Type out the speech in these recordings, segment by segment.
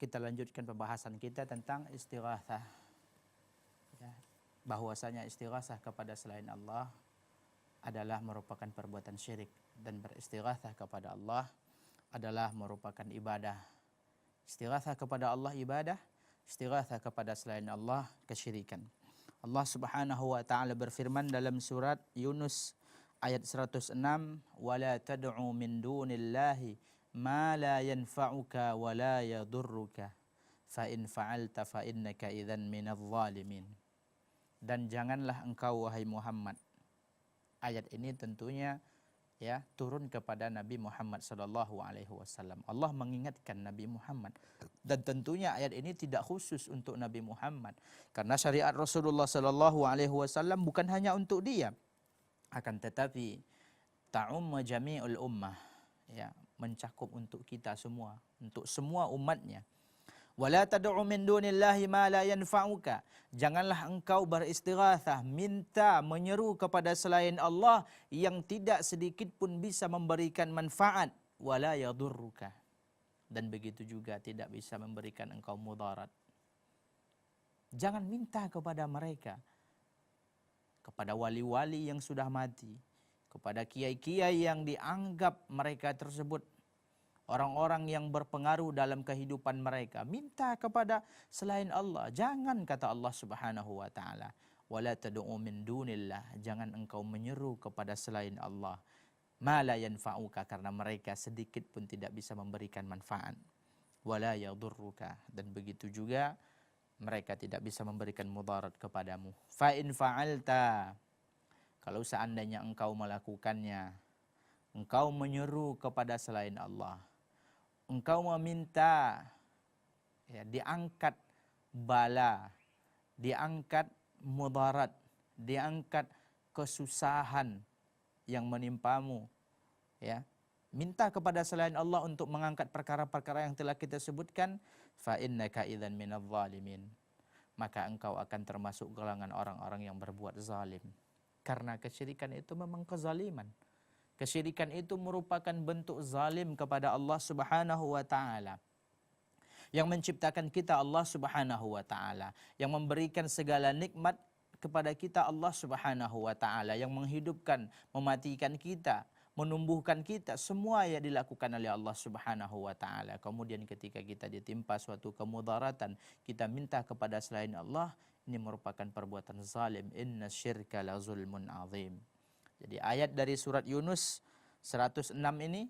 kita lanjutkan pembahasan kita tentang istighatsah. Ya, bahwasanya istighatsah kepada selain Allah adalah merupakan perbuatan syirik dan beristighatsah kepada Allah adalah merupakan ibadah. Istighatsah kepada Allah ibadah, istighatsah kepada selain Allah kesyirikan. Allah Subhanahu wa taala berfirman dalam surat Yunus ayat 106, "Wala tad'u min dunillahi ma la yanfa'uka wa la yadurruka, fa in fa'alta fa innaka idzan minadh dhalimin." Dan janganlah engkau wahai Muhammad. Ayat ini tentunya ya turun kepada Nabi Muhammad sallallahu alaihi wasallam. Allah mengingatkan Nabi Muhammad, dan tentunya ayat ini tidak khusus untuk Nabi Muhammad, karena syariat Rasulullah sallallahu alaihi wasallam bukan hanya untuk dia, akan tetapi ta'umma jami'ul ummah, ya, mencakup untuk kita semua, untuk semua umatnya. Wala tad'u min dunillahi ma la yanfa'uka. Janganlah engkau beristighatsah, minta, menyeru kepada selain Allah yang tidak sedikit pun bisa memberikan manfaat, wala yadurruka. Dan begitu juga tidak bisa memberikan engkau mudarat. Jangan minta kepada mereka, kepada wali-wali yang sudah mati, kepada kiai-kiai yang dianggap mereka tersebut orang-orang yang berpengaruh dalam kehidupan mereka. Minta kepada selain Allah. Jangan, kata Allah Subhanahu wa taala, wala tad'u min dunillah, jangan engkau menyeru kepada selain Allah ma la yanfa'uka, karena mereka sedikit pun tidak bisa memberikan manfaat, wala yadurruka, dan begitu juga mereka tidak bisa memberikan mudarat kepadamu. Fa in fa'alta, kalau seandainya engkau melakukannya, engkau menyeru kepada selain Allah, engkau meminta ya, diangkat bala, diangkat mudarat, diangkat kesusahan yang menimpamu, ya, minta kepada selain Allah untuk mengangkat perkara-perkara yang telah kita sebutkan, fa innaka idzan minadh dhalimin, maka engkau akan termasuk golongan orang-orang yang berbuat zalim. Karena kesyirikan itu memang kezaliman. Kesyirikan itu merupakan bentuk zalim kepada Allah Subhanahu wa taala. Yang menciptakan kita Allah Subhanahu wa taala, yang memberikan segala nikmat kepada kita Allah Subhanahu wa taala, yang menghidupkan, mematikan kita, menumbuhkan kita, semua yang dilakukan oleh Allah Subhanahu wa taala. Kemudian ketika kita ditimpa suatu kemudaratan, kita minta kepada selain Allah, ini merupakan perbuatan zalim. Inna syirka la zulmun azim. Jadi ayat dari surat Yunus 106 ini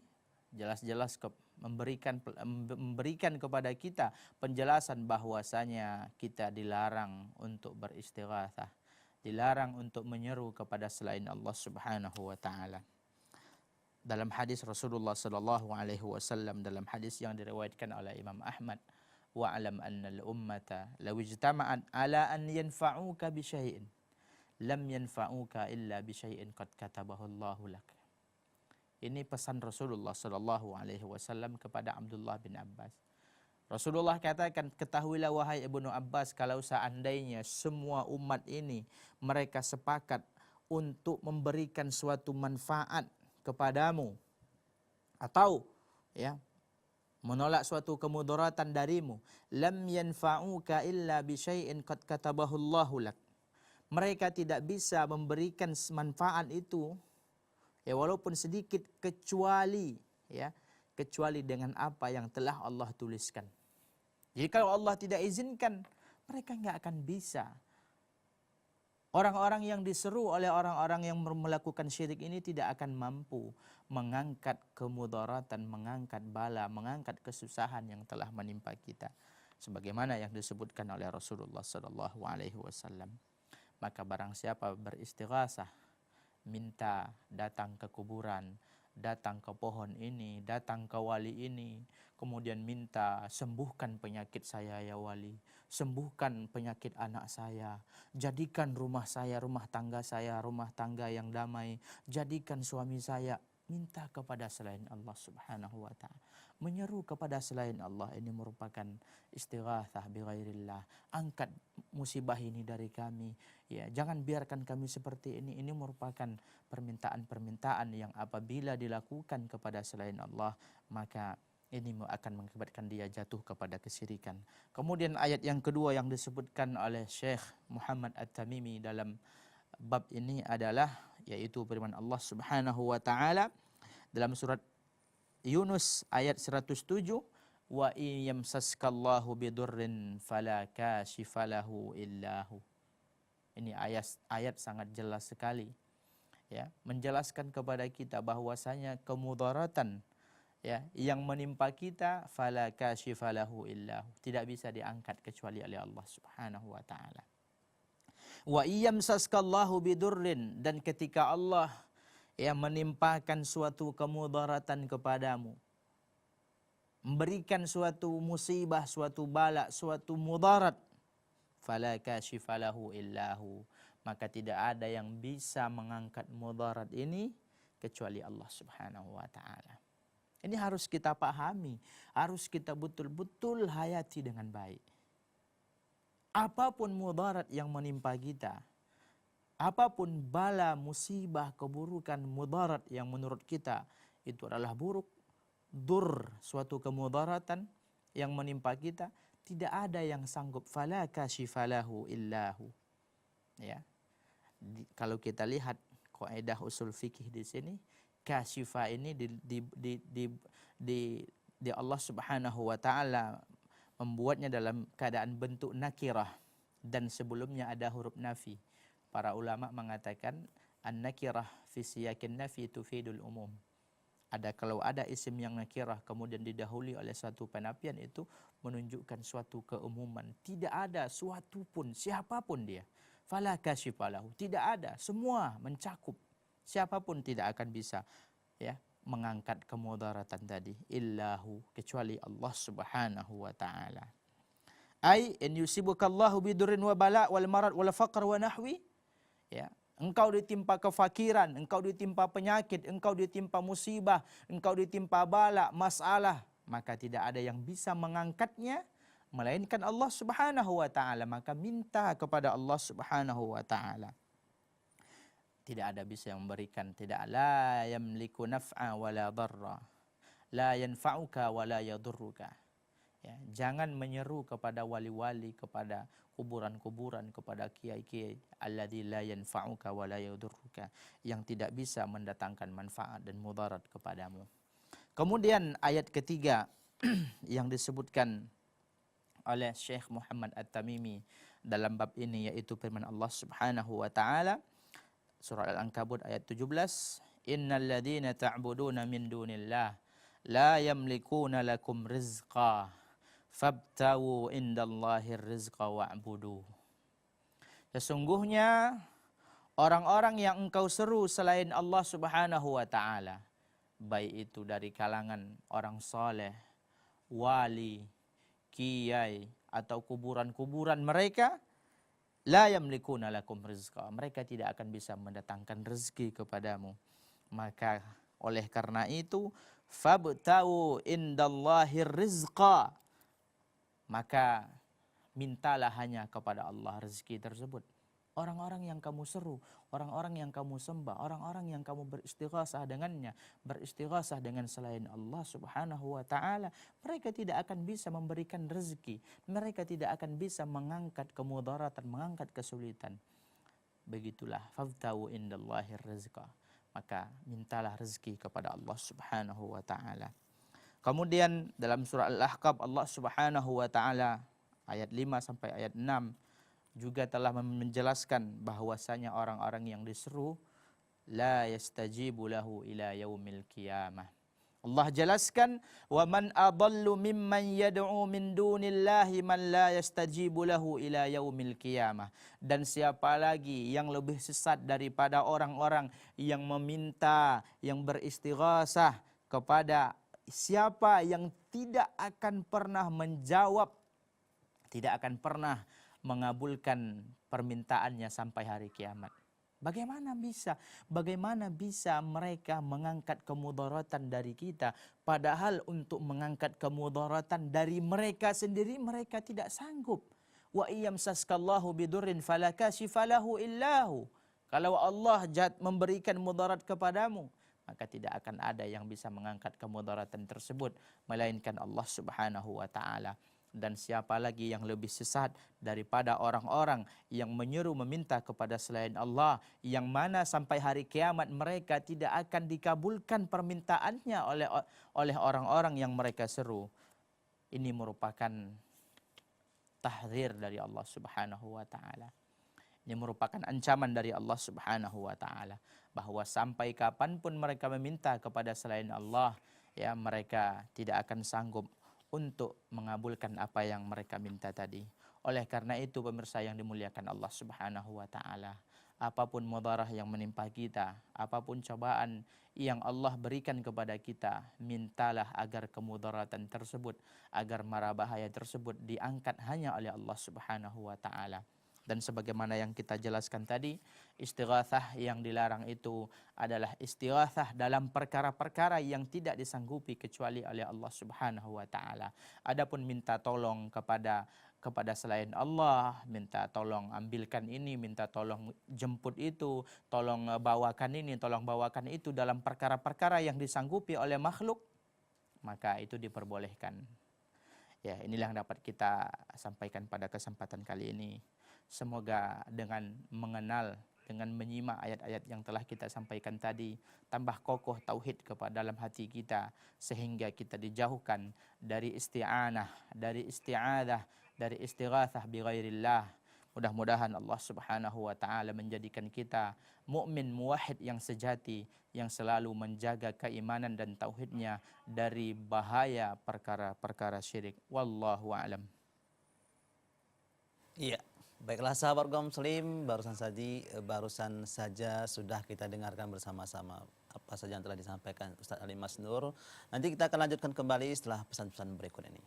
jelas-jelas memberikan kepada kita penjelasan bahwasanya kita dilarang untuk beristighatsah, dilarang untuk menyeru kepada selain Allah Subhanahu wa taala. Dalam hadis Rasulullah sallallahu alaihi wasallam, dalam hadis yang diriwayatkan oleh Imam Ahmad, wa alam annal ummata law ijtama'at ala an yanfa'uka bi syai'in lam yanfa'uka illa bi syai'in qad katabahu Allahu lak. Ini pesan Rasulullah sallallahu alaihi wasallam kepada Abdullah bin Abbas. Rasulullah katakan, ketahuilah wahai Ibnu Abbas, kalau seandainya semua umat ini mereka sepakat untuk memberikan suatu manfaat kepadamu atau ya menolak suatu kemudaratan darimu, lam yanfa'uka illa bi syai'in qad katabahu Allahu lak. Mereka tidak bisa memberikan manfaat itu ya walaupun sedikit, kecuali dengan apa yang telah Allah tuliskan. Jadi kalau Allah tidak izinkan, mereka nggak akan bisa. Orang-orang yang diseru oleh orang-orang yang melakukan syirik ini tidak akan mampu mengangkat kemudaratan, mengangkat bala, mengangkat kesusahan yang telah menimpa kita, sebagaimana yang disebutkan oleh Rasulullah sallallahu alaihi wasallam. Maka barang siapa beristighatsah, minta, datang ke kuburan, datang ke pohon ini, datang ke wali ini, kemudian minta, sembuhkan penyakit saya ya wali, sembuhkan penyakit anak saya, jadikan rumah saya, rumah tangga yang damai, jadikan suami saya. Minta kepada selain Allah Subhanahu wa ta'ala, menyeru kepada selain Allah, ini merupakan istighatsah bi ghairillah. Angkat musibah ini dari kami, ya, jangan biarkan kami seperti ini. Ini merupakan permintaan-permintaan yang apabila dilakukan kepada selain Allah, maka ini akan mengakibatkan dia jatuh kepada kesyirikan. Kemudian ayat yang kedua yang disebutkan oleh Syekh Muhammad At-Tamimi dalam bab ini adalah yaitu firman Allah Subhanahu wa taala dalam surat Yunus ayat 107, wa in yamsaskallahu bidurrin fala kashifalahu illahu. Ini ayat sangat jelas sekali, ya, menjelaskan kepada kita bahwasanya kemudaratan, ya, yang menimpa kita fala kashifalahu illahu, tidak bisa diangkat kecuali oleh Allah Subhanahu wa taala. Wa iyamsaskallahu bidurrin, dan ketika Allah, ya, menimpakan suatu kemudaratan kepadamu, memberikan suatu musibah, suatu bala, suatu mudarat, fala kashifalahu illahu, maka tidak ada yang bisa mengangkat mudarat ini kecuali Allah Subhanahu wa taala. Ini harus kita pahami, harus kita betul-betul hayati dengan baik. Apapun mudarat yang menimpa kita, apapun bala, musibah, keburukan, mudarat yang menurut kita itu adalah buruk, dur, suatu kemudaratan yang menimpa kita, tidak ada yang sanggup, fala kashifalahu illahu. Ya. Kalau kita lihat kaidah usul fikih di sini, kashifa ini di Allah Subhanahu wa taala membuatnya dalam keadaan bentuk nakirah dan sebelumnya ada huruf nafi. Para ulama mengatakan an-nakirah fi siyakin nafi tufidul umum. Kalau ada isim yang nakirah kemudian didahului oleh suatu penafian, itu menunjukkan suatu keumuman. Tidak ada suatu pun, siapapun dia, fala kashifalahu, tidak ada, semua mencakup. Siapapun tidak akan bisa, ya, mengangkat kemudaratan tadi, illahu, kecuali Allah Subhanahu wa taala. Ai in yusibukallahu bidurrin wa bala wal marad wal faqr wa nahwi, ya, engkau ditimpa kefakiran, engkau ditimpa penyakit, engkau ditimpa musibah, engkau ditimpa bala, masalah, maka tidak ada yang bisa mengangkatnya melainkan Allah Subhanahu wa taala. Maka minta kepada Allah Subhanahu wa taala. Tidak ada bisa yang memberikan, tidak, la yamliku naf'a wala darra, la yanfa'uka wala yadurruka. Ya, jangan menyeru kepada wali-wali, kepada kuburan-kuburan, kepada kiai-kiai, alladzi la yanfa'uka wa la yadurruka, yang tidak bisa mendatangkan manfaat dan mudarat kepadamu. Kemudian ayat ketiga yang disebutkan oleh Syekh Muhammad At-Tamimi dalam bab ini yaitu firman Allah Subhanahu wa taala, surah Al-Ankabut ayat 17, innal ladzina ta'buduna min dunillah la yamlikuna lakum rizqa fabtawu indallahir rizqa wa'budu. Sesungguhnya orang-orang yang engkau seru selain Allah Subhanahu wa taala, baik itu dari kalangan orang soleh, wali, kiai, atau kuburan-kuburan mereka, la yamlikuna lakum rizqa, mereka tidak akan bisa mendatangkan rezeki kepadamu. Maka oleh karena itu, fabtawu indallahir rizqa, maka mintalah hanya kepada Allah rezeki tersebut. Orang-orang yang kamu seru, orang-orang yang kamu sembah, orang-orang yang kamu beristighasah dengannya, beristighasah dengan selain Allah Subhanahu wa taala, mereka tidak akan bisa memberikan rezeki, mereka tidak akan bisa mengangkat kemudaratan, mengangkat kesulitan. Begitulah, fabtawu indallahir rizqa, maka mintalah rezeki kepada Allah Subhanahu wa taala. Kemudian dalam surah Al-Ahqaf Allah Subhanahu wa taala ayat 5 sampai ayat 6 juga telah menjelaskan bahwasanya orang-orang yang diseru la yastajibu lahu ila yaumil qiyamah. Allah jelaskan, wa man adallu mimman yad'u min dunillahi man la yastajibu lahu ila yaumil qiyamah. Dan siapa lagi yang lebih sesat daripada orang-orang yang meminta, yang beristighasah kepada siapa yang tidak akan pernah menjawab, tidak akan pernah mengabulkan permintaannya sampai hari kiamat. Bagaimana bisa mereka mengangkat kemudaratan dari kita, padahal untuk mengangkat kemudaratan dari mereka sendiri mereka tidak sanggup. Wa iyamsaskallahu bidurrin fala kashifalahu illahu. Kalau Allah memberikan mudarat kepadamu, maka tidak akan ada yang bisa mengangkat kemudaratan tersebut melainkan Allah Subhanahu wa taala. Dan siapa lagi yang lebih sesat daripada orang-orang yang menyuruh meminta kepada selain Allah, yang mana sampai hari kiamat mereka tidak akan dikabulkan permintaannya oleh orang-orang yang mereka seru. Ini merupakan tahdzir dari Allah Subhanahu wa taala. Ini merupakan ancaman dari Allah Subhanahu wa taala bahwa sampai kapanpun mereka meminta kepada selain Allah, ya mereka tidak akan sanggup untuk mengabulkan apa yang mereka minta tadi. Oleh karena itu pemirsa yang dimuliakan Allah Subhanahu wa taala, apapun mudarat yang menimpa kita, apapun cobaan yang Allah berikan kepada kita, mintalah agar kemudaratan tersebut, agar mara bahaya tersebut diangkat hanya oleh Allah Subhanahu wa taala. Dan sebagaimana yang kita jelaskan tadi, istighatsah yang dilarang itu adalah istighatsah dalam perkara-perkara yang tidak disanggupi kecuali oleh Allah Subhanahu wa taala. Adapun minta tolong kepada selain Allah, minta tolong ambilkan ini, minta tolong jemput itu, tolong bawakan ini, tolong bawakan itu dalam perkara-perkara yang disanggupi oleh makhluk, maka itu diperbolehkan. Ya, inilah yang dapat kita sampaikan pada kesempatan kali ini. Semoga dengan mengenal, dengan menyimak ayat-ayat yang telah kita sampaikan tadi, tambah kokoh tauhid kepada dalam hati kita, sehingga kita dijauhkan dari isti'anah, dari isti'adah, dari istighatsah bi ghairillah. Mudah-mudahan Allah Subhanahu wa taala menjadikan kita mukmin muwahhid yang sejati, yang selalu menjaga keimanan dan tauhidnya dari bahaya perkara-perkara syirik. Wallahu a'lam. Iya, baiklah sahabat kaum muslim, barusan saja sudah kita dengarkan bersama-sama apa saja yang telah disampaikan Ustaz Ali Masnur. Nanti kita akan lanjutkan kembali setelah pesan-pesan berikut ini.